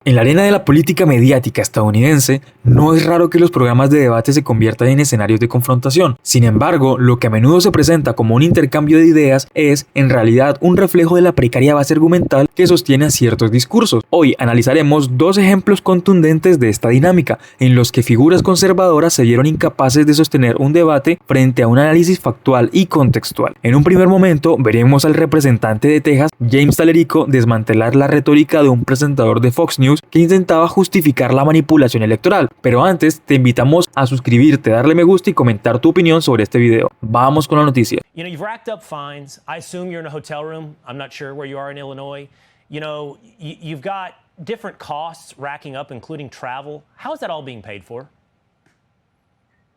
En la arena de la política mediática estadounidense, no es raro que los programas de debate se conviertan en escenarios de confrontación. Sin embargo, lo que a menudo se presenta como un intercambio de ideas es, en realidad, un reflejo de la precaria base argumental que sostiene a ciertos discursos. Hoy analizaremos dos ejemplos contundentes de esta dinámica, en los que figuras conservadoras se vieron incapaces de sostener un debate frente a un análisis factual y contextual. En un primer momento, veremos al representante de Texas, James Talerico, desmantelar la retórica de un presentador de Fox News que intentaba justificar la manipulación electoral. Pero antes, te invitamos a suscribirte, darle me gusta y comentar tu opinión sobre este video. Vamos con la noticia. You know, you've racked up fines. I assume you're in a hotel room. I'm not sure where you are in Illinois. You know, you've got different costs racking up, including travel. How is that all being paid for?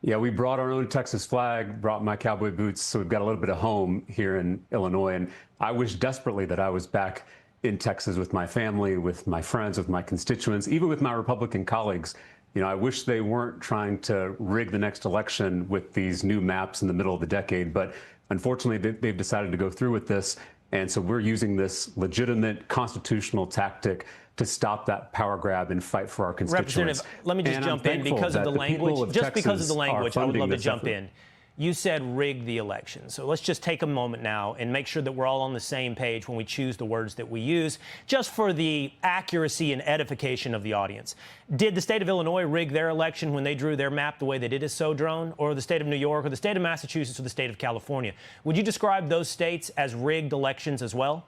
Yeah, we brought our own Texas flag, brought my cowboy boots, so we've got a little bit of home here in Illinois. And I wish desperately that I was back in Texas with my family, with my friends, with my constituents, even with my Republican colleagues. You know, I wish they weren't trying to rig the next election with these new maps in the middle of the decade, but unfortunately they've decided to go through with this. And so we're using this legitimate constitutional tactic to stop that power grab and fight for our constituents. Representative, let me just jump in because of the language. Just because of the language, I would love to jump in. You said rig the election. So let's just take a moment now and make sure that we're all on the same page when we choose the words that we use, just for the accuracy and edification of the audience. Did the state of Illinois rig their election when they drew their map the way they did as Sodrone, or the state of New York, or the state of Massachusetts, or the state of California? Would you describe those states as rigged elections as well?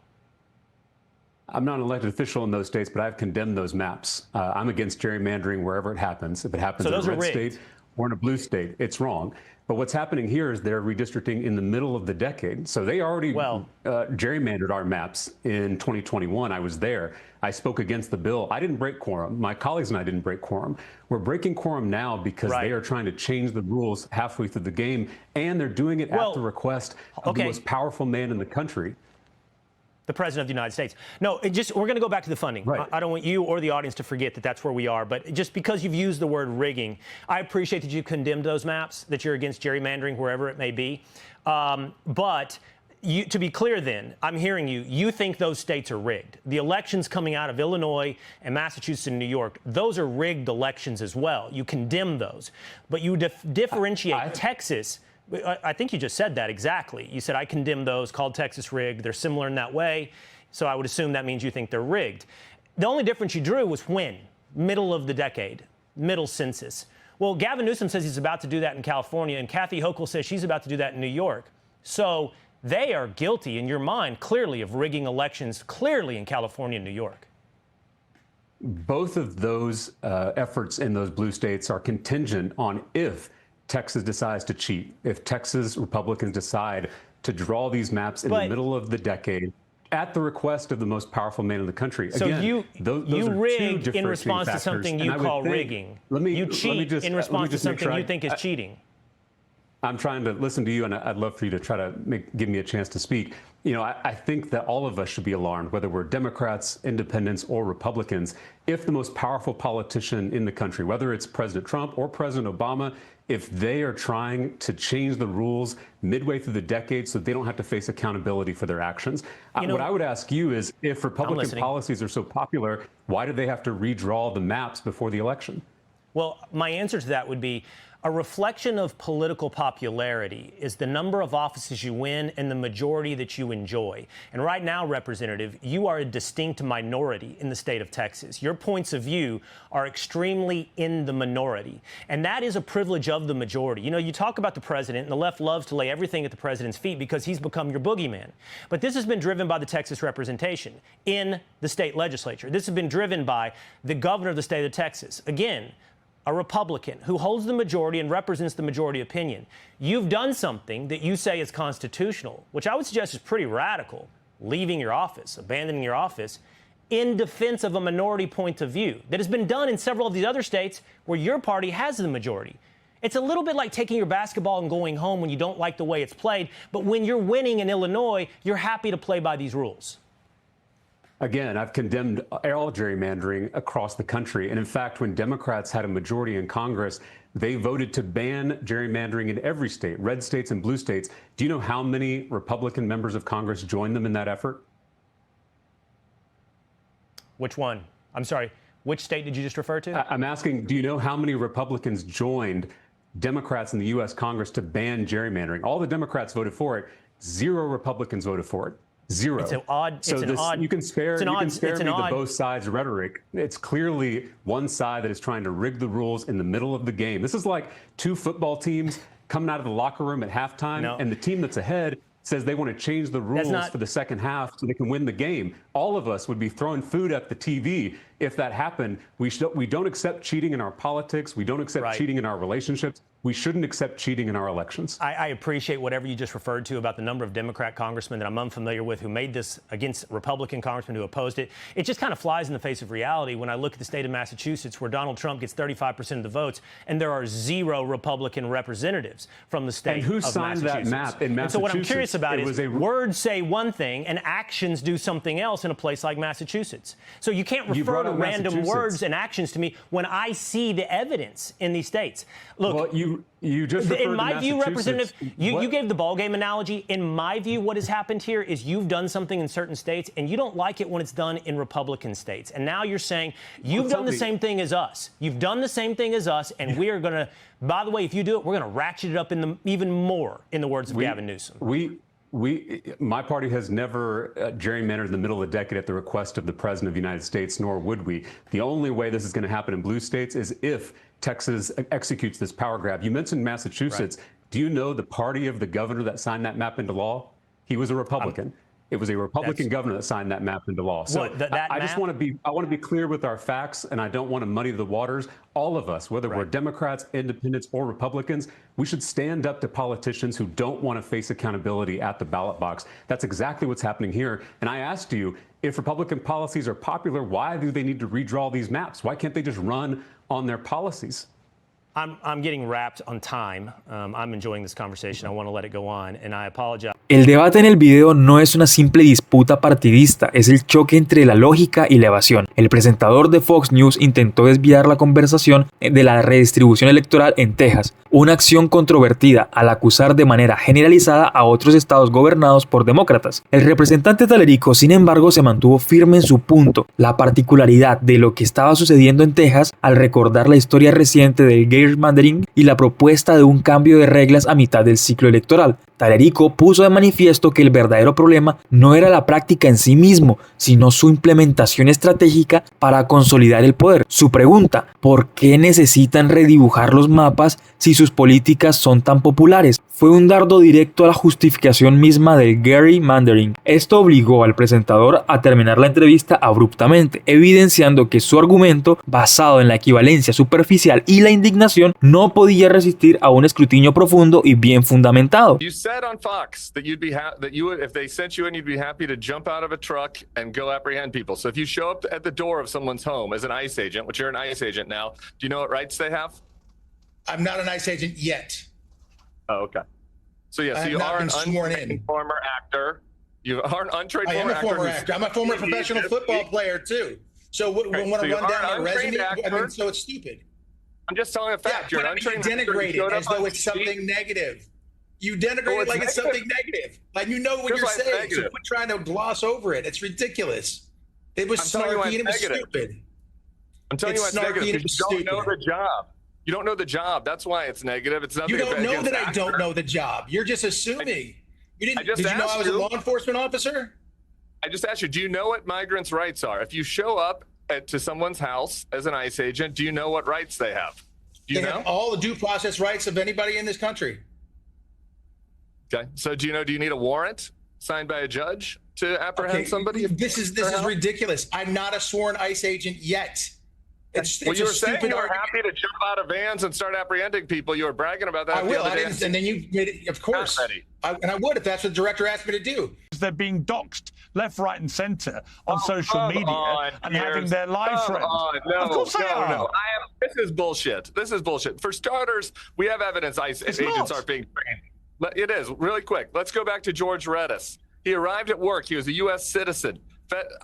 I'm not an elected official in those states, but I've condemned those maps. I'm against gerrymandering wherever it happens. If it happens in a red state or in a blue state, it's wrong. But what's happening here is they're redistricting in the middle of the decade. So they already gerrymandered our maps in 2021. I was there. I spoke against the bill. I didn't break quorum. My colleagues and I didn't break quorum. We're breaking quorum now because they are trying to change the rules halfway through the game, and they're doing it at the request of the most powerful man in the country. The President of the United States. No, we're going to go back to the funding. Right. I don't want you or the audience to forget that that's where we are. But just because you've used the word rigging, I appreciate that you condemned those maps, that you're against gerrymandering wherever it may be. But to be clear then, I'm hearing you, you think those states are rigged. The elections coming out of Illinois and Massachusetts and New York, those are rigged elections as well. You condemn those. But you differentiate Texas. I think you just said that exactly. You said, I condemn those, called Texas rigged. They're similar in that way. So I would assume that means you think they're rigged. The only difference you drew was when? Middle of the decade, middle census. Well, Gavin Newsom says he's about to do that in California, and Kathy Hochul says she's about to do that in New York. So they are guilty, in your mind, clearly, of rigging elections, clearly in California and New York. Both of those efforts in those blue states are contingent on if Texas decides to cheat, if Texas Republicans decide to draw these maps in the middle of the decade at the request of the most powerful man in the country. So again, those you are rigged two in response factors, to something you call rigging. You cheat in response to something you think is cheating. I'm trying to listen to you, and I'd love for you to try to give me a chance to speak. You know, I think that all of us should be alarmed, whether we're Democrats, independents, or Republicans, if the most powerful politician in the country, whether it's President Trump or President Obama, if they are trying to change the rules midway through the decade so they don't have to face accountability for their actions. What I would ask you is, if Republican policies are so popular, why do they have to redraw the maps before the election? Well, my answer to that would be a reflection of political popularity is the number of offices you win and the majority that you enjoy. And right now, Representative, you are a distinct minority in the state of Texas. Your points of view are extremely in the minority. And that is a privilege of the majority. You know, you talk about the president, and the left loves to lay everything at the president's feet because he's become your boogeyman. But this has been driven by the Texas representation in the state legislature. This has been driven by the governor of the state of Texas. Again, a Republican who holds the majority and represents the majority opinion. You've done something that you say is constitutional, which I would suggest is pretty radical, leaving your office, abandoning your office, in defense of a minority point of view that has been done in several of these other states where your party has the majority. It's a little bit like taking your basketball and going home when you don't like the way it's played, but when you're winning in Illinois, you're happy to play by these rules. Again, I've condemned all gerrymandering across the country. And in fact, when Democrats had a majority in Congress, they voted to ban gerrymandering in every state, red states and blue states. Do you know how many Republican members of Congress joined them in that effort? Which one? I'm sorry. Which state did you just refer to? I'm asking, do you know how many Republicans joined Democrats in the U.S. Congress to ban gerrymandering? All the Democrats voted for it. 0 Republicans voted for it. 0. It's an odd. So you can spare me the both sides rhetoric. It's clearly one side that is trying to rig the rules in the middle of the game. This is like 2 football teams coming out of the locker room at halftime, and the team that's ahead says they want to change the rules for the second half so they can win the game. All of us would be throwing food at the TV if that happened. We don't accept cheating in our politics. We don't accept cheating in our relationships. We shouldn't accept cheating in our elections. I appreciate whatever you just referred to about the number of Democrat congressmen that I'm unfamiliar with who made this against Republican congressmen who opposed it. It just kind of flies in the face of reality when I look at the state of Massachusetts, where Donald Trump gets 35% of the votes, and there are 0 Republican representatives from the state of Massachusetts. And who signed that map in Massachusetts? And so what I'm curious about is words say one thing and actions do something else in a place like Massachusetts. So you can't refer to random words and actions to me when I see the evidence in these states. Look, well, you just referred in my to view, Massachusetts. Representative, you gave the ball game analogy. In my view, what has happened here is you've done something in certain states, and you don't like it when it's done in Republican states. And now you're saying you've done the same thing as us. You've done the same thing as us, and we are going to, by the way, if you do it, we're going to ratchet it up even more, in the words of Gavin Newsom. My party has never gerrymandered in the middle of the decade at the request of the President of the United States, nor would we. The only way this is going to happen in blue states is if Texas executes this power grab. You mentioned Massachusetts. Do you know the party of the governor that signed that map into law? He was a Republican. It was a Republican governor that signed that map into law. So I just want to be clear with our facts, and I don't want to muddy the waters. All of us, whether we're Democrats, independents, or Republicans, we should stand up to politicians who don't want to face accountability at the ballot box. That's exactly what's happening here. And I asked you, if Republican policies are popular, why do they need to redraw these maps? Why can't they just run on their policies? I'm getting wrapped on time. I'm enjoying this conversation. I want to let it go on, and I apologize. El debate en el video no es una simple disputa partidista, es el choque entre la lógica y la evasión. El presentador de Fox News intentó desviar la conversación de la redistribución electoral en Texas, una acción controvertida al acusar de manera generalizada a otros estados gobernados por demócratas. El representante Talerico, sin embargo, se mantuvo firme en su punto, la particularidad de lo que estaba sucediendo en Texas al recordar la historia reciente del gerrymandering y la propuesta de un cambio de reglas a mitad del ciclo electoral. Talerico puso de manifiesto que el verdadero problema no era la práctica en sí mismo, sino su implementación estratégica para consolidar el poder. Su pregunta, ¿por qué necesitan redibujar los mapas si sus políticas son tan populares?, fue un dardo directo a la justificación misma del gerrymandering. Esto obligó al presentador a terminar la entrevista abruptamente, evidenciando que su argumento, basado en la equivalencia superficial y la indignación, no podía resistir a un escrutinio profundo y bien fundamentado. You said on Fox that you'd be if they sent you in, you'd be happy to jump out of a truck and go apprehend people. So if you show up at the door of someone's home as an ICE agent, which you're an ICE agent now, do you know what rights they have? I'm not an ICE agent yet. Oh, okay. So yeah, so you are an untrained former actor. You are an untrained former actor. I am a former actor. I'm a former professional football player too. So when I run down my resume, I mean, so it's stupid. I'm just telling a fact. Yeah, you're an untrained actor. You denigrate it as though it's something negative. You denigrate it like it's something negative. Like you know what you're saying. So quit trying to gloss over it. It's ridiculous. It was snarky and it was stupid. I'm telling you why it's negative because you don't know the job. You don't know the job. That's why it's negative. It's nothing. You don't know that I don't know the job. You're just assuming. Did you know I was a law enforcement officer? I just asked you, do you know what migrants' rights are? If you show up to someone's house as an ICE agent, do you know what rights they have? Do you know? They have all the due process rights of anybody in this country. Okay. So do you need a warrant signed by a judge to apprehend somebody? This is ridiculous. I'm not a sworn ICE agent yet. You were saying you were happy to jump out of vans and start apprehending people. You were bragging about that. I will. And then you made it, of course. And I would if that's what the director asked me to do. They're being doxxed left, right, and center on social media and having their lives threatened. Of course they are. No. This is bullshit. This is bullshit. For starters, we have evidence ICE agents aren't being trained. It is. Really quick. Let's go back to George Redis. He arrived at work. He was a U.S. citizen.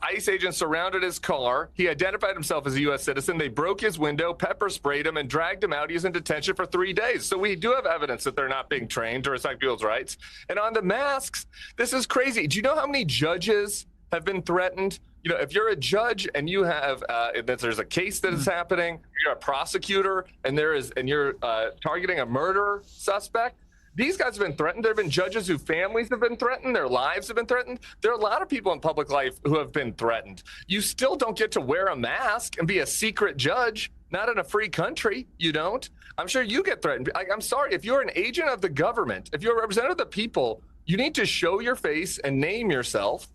ICE agents surrounded his car. He identified himself as a U.S. citizen. They broke his window, pepper sprayed him, and dragged him out. He's in detention for 3 days. So we do have evidence that they're not being trained to respect people's rights. And on the masks, this is crazy. Do you know how many judges have been threatened. You know, if you're a judge and you have that there's a case that is happening, you're a prosecutor and you're targeting a murder suspect, these guys have been threatened. There have been judges whose families have been threatened. Their lives have been threatened. There are a lot of people in public life who have been threatened. You still don't get to wear a mask and be a secret judge. Not in a free country, you don't. I'm sure you get threatened. I'm sorry, if you're an agent of the government, if you're a representative of the people, you need to show your face and name yourself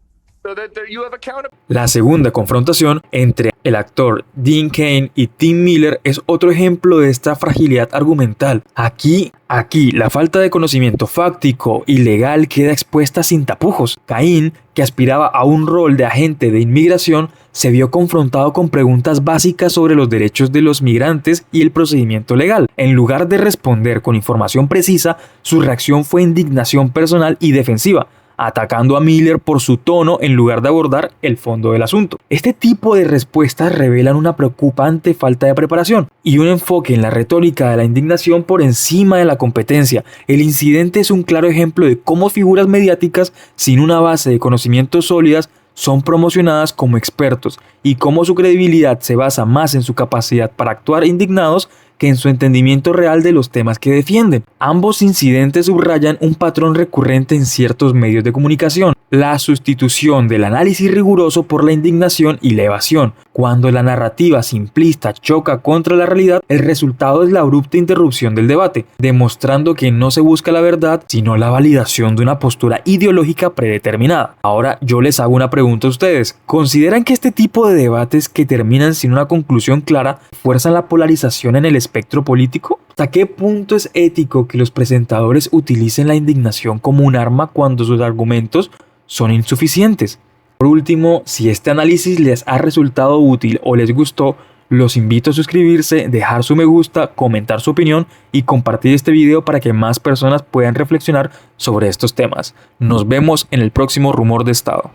so that you have accountability. La segunda confrontación entre el actor Will Caine y Tim Miller es otro ejemplo de esta fragilidad argumental. Aquí la falta de conocimiento fáctico y legal queda expuesta sin tapujos. Caine, que aspiraba a un rol de agente de inmigración, se vio confrontado con preguntas básicas sobre los derechos de los migrantes y el procedimiento legal. En lugar de responder con información precisa, su reacción fue indignación personal y defensiva, atacando a Miller por su tono en lugar de abordar el fondo del asunto. Este tipo de respuestas revelan una preocupante falta de preparación y un enfoque en la retórica de la indignación por encima de la competencia. El incidente es un claro ejemplo de cómo figuras mediáticas sin una base de conocimientos sólidas son promocionadas como expertos y cómo su credibilidad se basa más en su capacidad para actuar indignados que en su entendimiento real de los temas que defienden. Ambos incidentes subrayan un patrón recurrente en ciertos medios de comunicación: la sustitución del análisis riguroso por la indignación y la evasión. Cuando la narrativa simplista choca contra la realidad, el resultado es la abrupta interrupción del debate, demostrando que no se busca la verdad, sino la validación de una postura ideológica predeterminada. Ahora yo les hago una pregunta a ustedes. ¿Consideran que este tipo de debates que terminan sin una conclusión clara fuerzan la polarización en el espectro político? ¿Hasta qué punto es ético que los presentadores utilicen la indignación como un arma cuando sus argumentos son insuficientes? Por último, si este análisis les ha resultado útil o les gustó, los invito a suscribirse, dejar su me gusta, comentar su opinión y compartir este video para que más personas puedan reflexionar sobre estos temas. Nos vemos en el próximo Rumor de Estado.